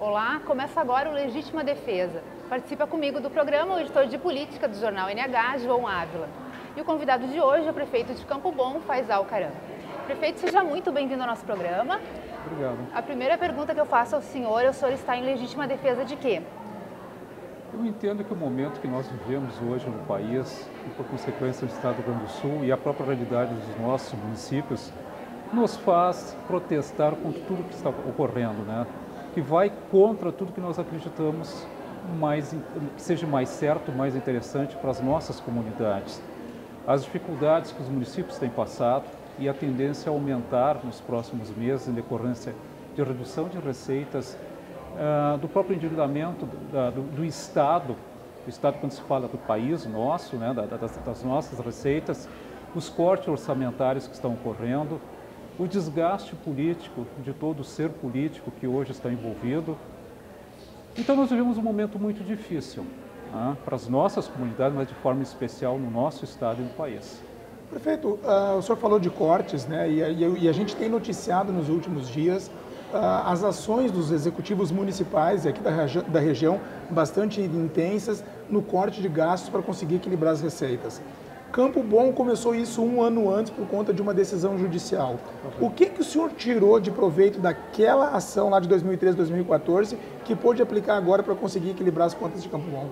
Olá, começa agora o Legítima Defesa. Participa comigo do programa o editor de política do jornal NH, João Ávila. E o convidado de hoje é o prefeito de Campo Bom, Faisal Caram. Prefeito, seja muito bem-vindo ao nosso programa. Obrigado. A primeira pergunta que eu faço ao senhor é: o senhor está em legítima defesa de quê? Eu entendo que o momento que nós vivemos hoje no país, e por consequência do Estado do Rio Grande do Sul e a própria realidade dos nossos municípios, nos faz protestar contra tudo que está ocorrendo, né? Que vai contra tudo que nós acreditamos que seja mais certo, mais interessante para as nossas comunidades. As dificuldades que os municípios têm passado e a tendência a aumentar nos próximos meses em decorrência de redução de receitas, do próprio endividamento do Estado, quando se fala do país nosso, né, das nossas receitas, os cortes orçamentários que estão ocorrendo, o desgaste político de todo o ser político que hoje está envolvido. Então nós vivemos um momento muito difícil, né, para as nossas comunidades, mas de forma especial no nosso estado e no país. Prefeito, o senhor falou de cortes, né, e a gente tem noticiado nos últimos dias as ações dos executivos municipais aqui da região bastante intensas no corte de gastos para conseguir equilibrar as receitas. Campo Bom começou isso um ano antes por conta de uma decisão judicial. O que o senhor tirou de proveito daquela ação lá de 2013, 2014 que pôde aplicar agora para conseguir equilibrar as contas de Campo Bom?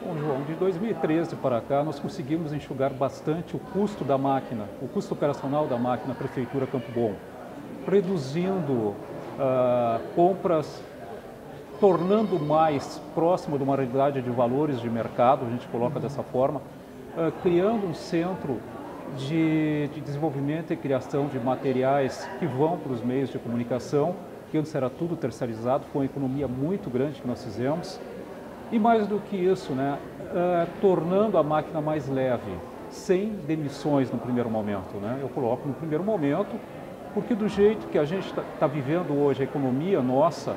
Bom, João, de 2013 para cá nós conseguimos enxugar bastante o custo da máquina, o custo operacional da máquina Prefeitura Campo Bom, reduzindo compras, tornando mais próximo de uma realidade de valores de mercado, a gente coloca dessa forma, criando um centro de desenvolvimento e criação de materiais que vão para os meios de comunicação, que antes era tudo terceirizado, foi uma economia muito grande que nós fizemos. E mais do que isso, né, tornando a máquina mais leve, sem demissões no primeiro momento, né? Eu coloco no primeiro momento, porque do jeito que a gente está vivendo hoje, a economia nossa,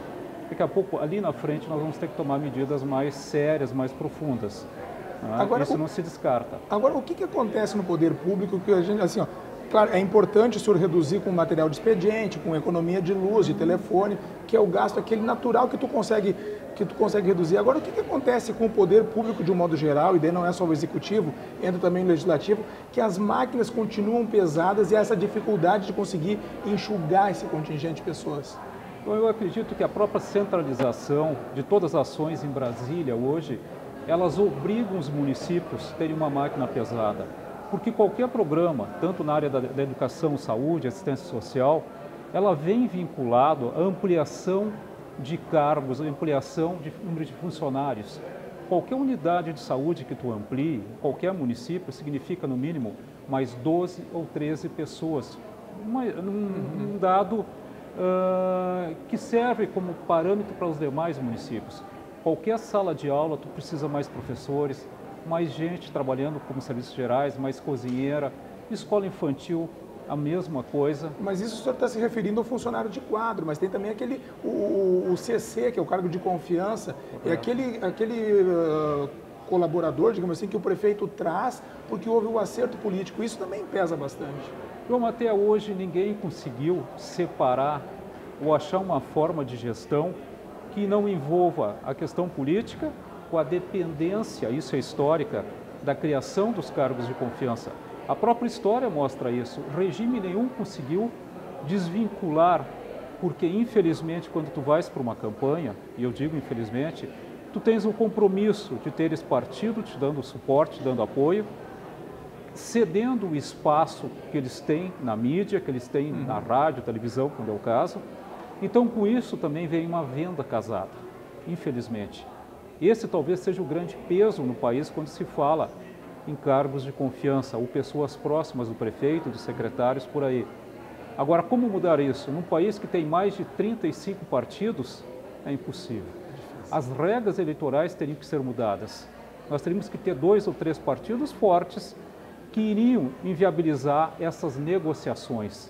daqui a pouco, ali na frente, nós vamos ter que tomar medidas mais sérias, mais profundas. Né? Agora, isso não se descarta. Agora, o que acontece no poder público que a gente, assim, ó, claro, é importante o senhor reduzir com material de expediente, com economia de luz, de telefone, que é o gasto aquele natural que tu consegue reduzir. Agora, o que acontece com o poder público de um modo geral, e daí não é só o executivo, entra também o legislativo, que as máquinas continuam pesadas e essa dificuldade de conseguir enxugar esse contingente de pessoas? Então, eu acredito que a própria centralização de todas as ações em Brasília hoje, elas obrigam os municípios a terem uma máquina pesada. Porque qualquer programa, tanto na área da educação, saúde, assistência social, ela vem vinculado à ampliação de cargos, à ampliação de número de funcionários. Qualquer unidade de saúde que tu amplie, qualquer município, significa no mínimo mais 12 ou 13 pessoas. Um dado que serve como parâmetro para os demais municípios. Qualquer sala de aula, tu precisa mais professores, mais gente trabalhando como serviços gerais, mais cozinheira, escola infantil, a mesma coisa. Mas isso o senhor está se referindo ao funcionário de quadro, mas tem também o CC, que é o cargo de confiança, é aquele colaborador, digamos assim, que o prefeito traz porque houve um acerto político. Isso também pesa bastante. Então, até hoje, ninguém conseguiu separar ou achar uma forma de gestão que não envolva a questão política com a dependência, isso é histórica, da criação dos cargos de confiança. A própria história mostra isso. Regime nenhum conseguiu desvincular, porque infelizmente quando tu vais para uma campanha, e eu digo infelizmente, tu tens o compromisso de ter esse partido te dando suporte, te dando apoio, cedendo o espaço que eles têm na mídia, que eles têm na rádio, televisão, quando é o caso. Então com isso também vem uma venda casada, infelizmente. Esse talvez seja o grande peso no país quando se fala em cargos de confiança ou pessoas próximas do prefeito, dos secretários, por aí. Agora, como mudar isso? Num país que tem mais de 35 partidos, é impossível. As regras eleitorais teriam que ser mudadas. Nós teríamos que ter 2 ou 3 partidos fortes que iriam inviabilizar essas negociações.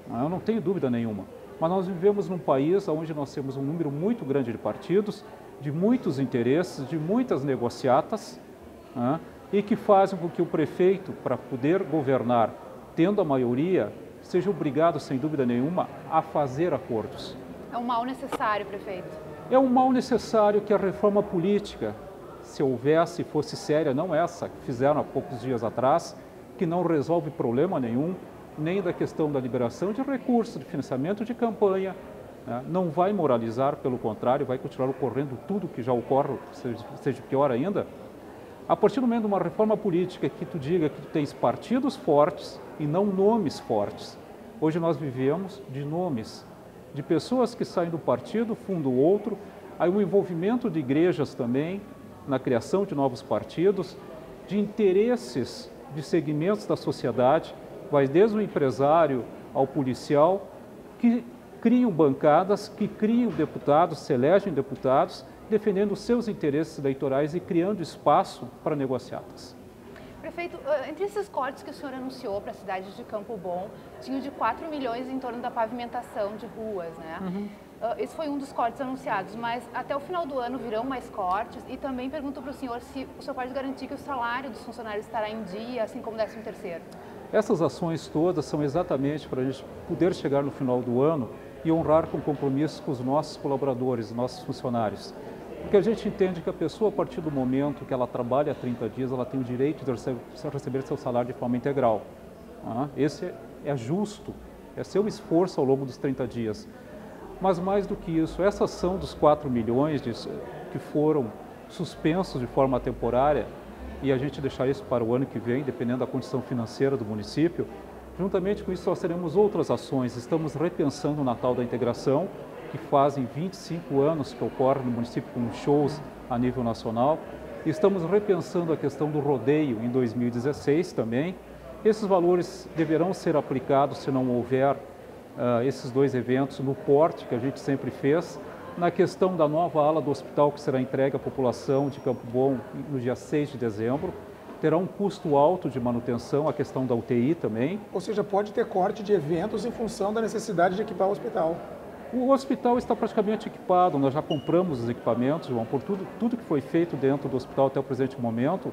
Eu não tenho dúvida nenhuma. Mas nós vivemos num país onde nós temos um número muito grande de partidos, de muitos interesses, de muitas negociatas, e que fazem com que o prefeito, para poder governar, tendo a maioria, seja obrigado, sem dúvida nenhuma, a fazer acordos. É um mal necessário, prefeito. É um mal necessário que a reforma política, se houvesse, fosse séria, não essa que fizeram há poucos dias atrás, que não resolve problema nenhum, nem da questão da liberação de recursos, de financiamento de campanha, né? Não vai moralizar, pelo contrário, vai continuar ocorrendo tudo que já ocorre, seja pior ainda. A partir do momento de uma reforma política que tu diga que tu tens partidos fortes e não nomes fortes. Hoje nós vivemos de nomes, de pessoas que saem do partido, fundam outro, aí o envolvimento de igrejas também na criação de novos partidos, de interesses de segmentos da sociedade, vai desde o empresário ao policial, que criam bancadas, que criam deputados, se elegem deputados, defendendo os seus interesses eleitorais e criando espaço para negociatas. Prefeito, entre esses cortes que o senhor anunciou para a cidade de Campo Bom, tinha de 4 milhões em torno da pavimentação de ruas, né? Esse foi um dos cortes anunciados, mas até o final do ano virão mais cortes e também pergunto para o senhor se o senhor pode garantir que o salário dos funcionários estará em dia, assim como o 13º. Essas ações todas são exatamente para a gente poder chegar no final do ano e honrar com compromissos com os nossos colaboradores, nossos funcionários. Porque a gente entende que a pessoa, a partir do momento que ela trabalha há 30 dias, ela tem o direito de receber seu salário de forma integral. Esse é justo, é seu esforço ao longo dos 30 dias. Mas mais do que isso, essa ação dos 4 milhões que foram suspensos de forma temporária, e a gente deixar isso para o ano que vem, dependendo da condição financeira do município, juntamente com isso nós teremos outras ações. Estamos repensando o Natal da Integração, que fazem 25 anos que ocorre no município com shows a nível nacional. E estamos repensando a questão do rodeio em 2016 também. Esses valores deverão ser aplicados se não houver esses dois eventos no porte que a gente sempre fez. Na questão da nova ala do hospital que será entregue à população de Campo Bom no dia 6 de dezembro, terá um custo alto de manutenção, a questão da UTI também. Ou seja, pode ter corte de eventos em função da necessidade de equipar o hospital. O hospital está praticamente equipado, nós já compramos os equipamentos, João, por tudo que foi feito dentro do hospital até o presente momento,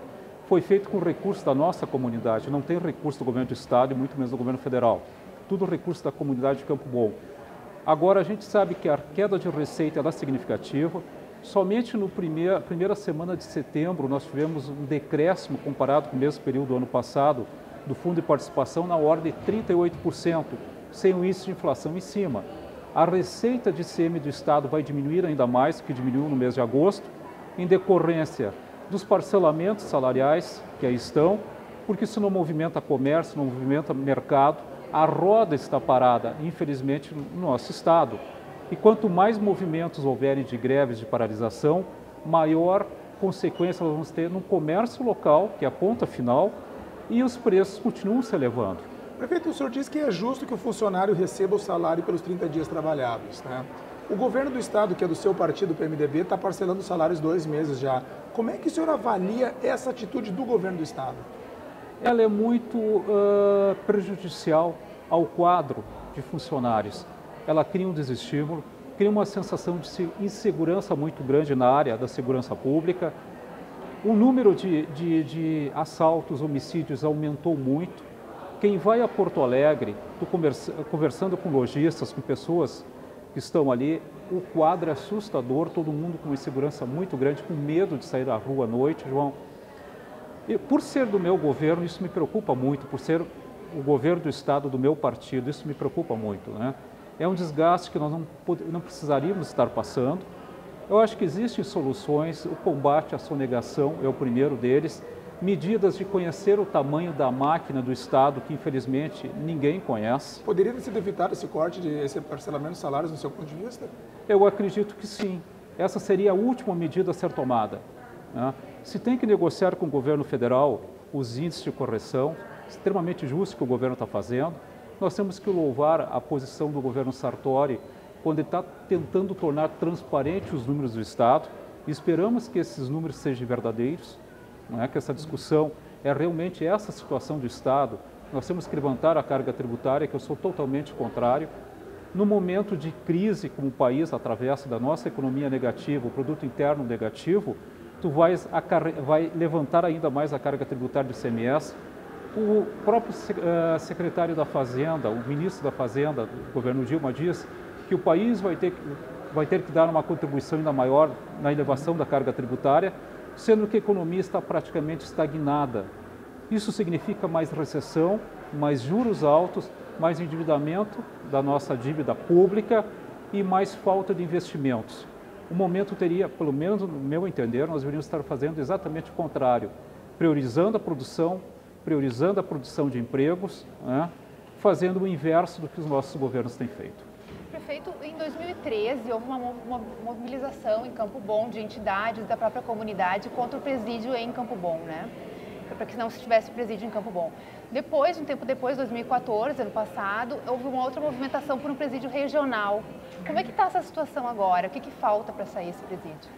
foi feito com recursos da nossa comunidade, não tem recurso do governo do estado e muito menos do governo federal. Tudo recurso da comunidade de Campo Bom. Agora, a gente sabe que a queda de receita é significativa. Somente na primeira semana de setembro, nós tivemos um decréscimo comparado com o mesmo período do ano passado, do Fundo de Participação na ordem de 38%, sem o índice de inflação em cima. A receita de ICM do Estado vai diminuir ainda mais, que diminuiu no mês de agosto, em decorrência dos parcelamentos salariais que aí estão, porque isso não movimenta comércio, não movimenta mercado, a roda está parada, infelizmente, no nosso estado. E quanto mais movimentos houverem de greves, de paralisação, maior consequência nós vamos ter no comércio local, que é a ponta final, e os preços continuam se elevando. Prefeito, o senhor diz que é justo que o funcionário receba o salário pelos 30 dias trabalhados, né? O governo do estado, que é do seu partido, o PMDB, está parcelando os salários 2 meses já. Como é que o senhor avalia essa atitude do governo do estado? Ela é muito prejudicial ao quadro de funcionários. Ela cria um desestímulo, cria uma sensação de insegurança muito grande na área da segurança pública. O número de assaltos, homicídios aumentou muito. Quem vai a Porto Alegre, conversando com lojistas, com pessoas que estão ali, o quadro é assustador, todo mundo com uma insegurança muito grande, com medo de sair da rua à noite, João. E por ser do meu governo, isso me preocupa muito, por ser o governo do estado do meu partido, isso me preocupa muito, né? É um desgaste que nós não precisaríamos estar passando. Eu acho que existem soluções, o combate à sonegação é o primeiro deles, medidas de conhecer o tamanho da máquina do estado, que infelizmente ninguém conhece. Poderia ter sido evitado esse parcelamento de salários no seu ponto de vista? Eu acredito que sim. Essa seria a última medida a ser tomada, né? Se tem que negociar com o governo federal os índices de correção, extremamente justo que o governo está fazendo, nós temos que louvar a posição do governo Sartori, quando ele está tentando tornar transparente os números do Estado. Esperamos que esses números sejam verdadeiros, não é? Que essa discussão é realmente essa situação do Estado. Nós temos que levantar a carga tributária, que eu sou totalmente contrário. No momento de crise, como o país atravessa da nossa economia negativa, o produto interno negativo, tu vai levantar ainda mais a carga tributária do ICMS. O próprio secretário da Fazenda, o ministro da Fazenda do governo Dilma, diz que o país vai ter vai ter que dar uma contribuição ainda maior na elevação da carga tributária, sendo que a economia está praticamente estagnada. Isso significa mais recessão, mais juros altos, mais endividamento da nossa dívida pública e mais falta de investimentos. O momento teria, pelo menos no meu entender, nós deveríamos estar fazendo exatamente o contrário, priorizando a produção de empregos, né, fazendo o inverso do que os nossos governos têm feito. Prefeito, em 2013 houve uma mobilização em Campo Bom de entidades da própria comunidade contra o presídio em Campo Bom, né? Para que não se tivesse presídio em Campo Bom. Depois, um tempo depois, 2014, ano passado, houve uma outra movimentação por um presídio regional. Como é que está essa situação agora? O que falta para sair esse presídio?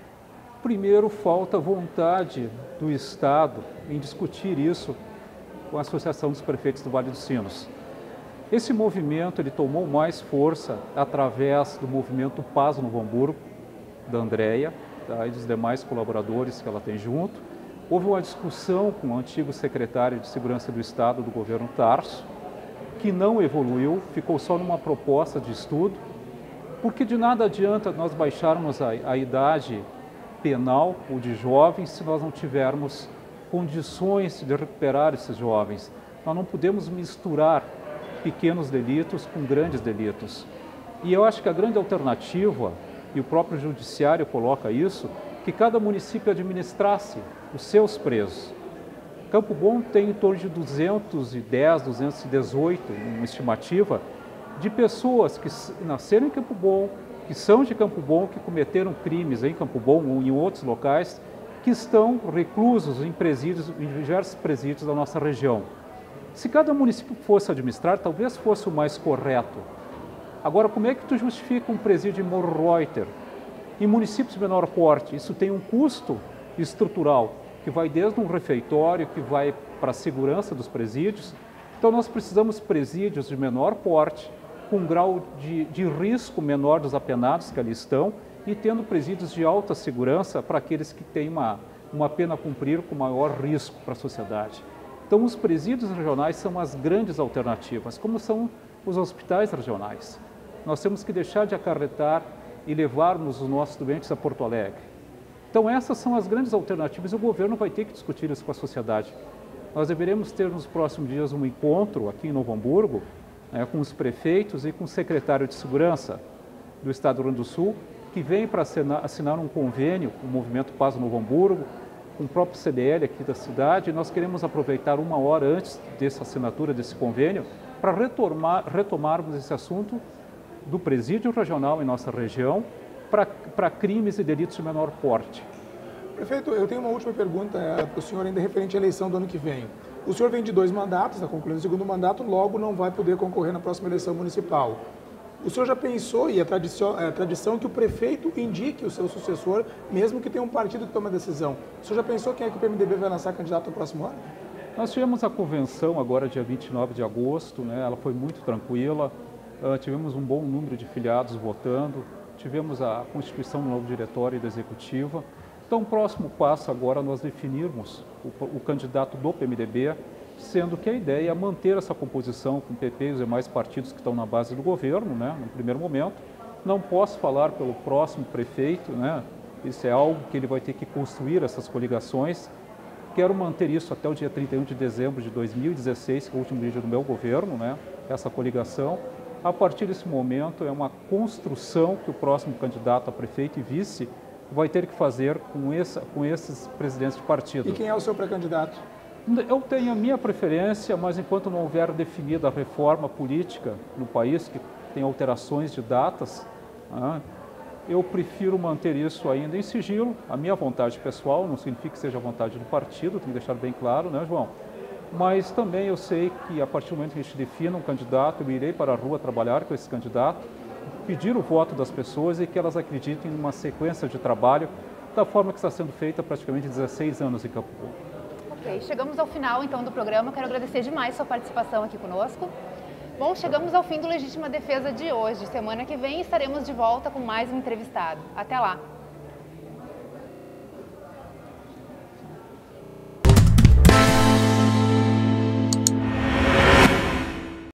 Primeiro, falta vontade do Estado em discutir isso com a Associação dos Prefeitos do Vale dos Sinos. Esse movimento ele tomou mais força através do movimento Paz Novo Hamburgo, da Andréia, e dos demais colaboradores que ela tem junto. Houve uma discussão com o antigo secretário de Segurança do Estado do governo Tarso, que não evoluiu, ficou só numa proposta de estudo, porque de nada adianta nós baixarmos a idade penal ou de jovens se nós não tivermos condições de recuperar esses jovens. Nós não podemos misturar pequenos delitos com grandes delitos. E eu acho que a grande alternativa, e o próprio judiciário coloca isso, que cada município administrasse os seus presos. Campo Bom tem em torno de 210, 218, uma estimativa, de pessoas que nasceram em Campo Bom, que são de Campo Bom, que cometeram crimes em Campo Bom ou em outros locais, que estão reclusos em presídios, em diversos presídios da nossa região. Se cada município fosse administrar, talvez fosse o mais correto. Agora, como é que tu justifica um presídio em Morro Reuter? Em municípios de menor porte, isso tem um custo estrutural, que vai desde um refeitório, que vai para a segurança dos presídios. Então, nós precisamos de presídios de menor porte, com um grau de risco menor dos apenados que ali estão, e tendo presídios de alta segurança para aqueles que têm uma pena a cumprir com maior risco para a sociedade. Então, os presídios regionais são as grandes alternativas, como são os hospitais regionais. Nós temos que deixar de acarretar e levarmos os nossos doentes a Porto Alegre. Então, essas são as grandes alternativas e o governo vai ter que discutir isso com a sociedade. Nós deveremos ter nos próximos dias um encontro aqui em Novo Hamburgo, com os prefeitos e com o secretário de Segurança do Estado do Rio Grande do Sul, que vem para assinar um convênio com o Movimento Paz Novo Hamburgo, com o próprio CDL aqui da cidade. Nós queremos aproveitar uma hora antes dessa assinatura desse convênio para retomarmos esse assunto do presídio regional em nossa região para crimes e delitos de menor porte. Prefeito, eu tenho uma última pergunta para o senhor ainda referente à eleição do ano que vem. O senhor vem de 2 mandatos, está concluindo o segundo mandato, logo não vai poder concorrer na próxima eleição municipal. O senhor já pensou, e é tradição que o prefeito indique o seu sucessor, mesmo que tenha um partido que tome a decisão. O senhor já pensou quem é que o PMDB vai lançar candidato no próximo ano? Nós tivemos a convenção agora, dia 29 de agosto, né? Ela foi muito tranquila, tivemos um bom número de filiados votando, tivemos a constituição do novo diretório e da executiva. Então, o próximo passo agora é nós definirmos o candidato do PMDB, sendo que a ideia é manter essa composição com o PP e os demais partidos que estão na base do governo, né, no primeiro momento. Não posso falar pelo próximo prefeito, né, isso é algo que ele vai ter que construir, essas coligações. Quero manter isso até o dia 31 de dezembro de 2016, que é o último dia do meu governo, né, essa coligação. A partir desse momento, é uma construção que o próximo candidato a prefeito e vice vai ter que fazer com esses presidentes de partido. E quem é o seu pré-candidato? Eu tenho a minha preferência, mas enquanto não houver definida a reforma política no país, que tem alterações de datas, eu prefiro manter isso ainda em sigilo. A minha vontade pessoal não significa que seja a vontade do partido, tem que deixar bem claro, né, João? Mas também eu sei que a partir do momento que a gente defina um candidato, eu irei para a rua trabalhar com esse candidato, pedir o voto das pessoas e que elas acreditem em uma sequência de trabalho da forma que está sendo feita há praticamente 16 anos em Campo Bom. Ok, chegamos ao final então do programa. Quero agradecer demais sua participação aqui conosco. Bom, chegamos ao fim do Legítima Defesa de hoje. Semana que vem estaremos de volta com mais um entrevistado. Até lá!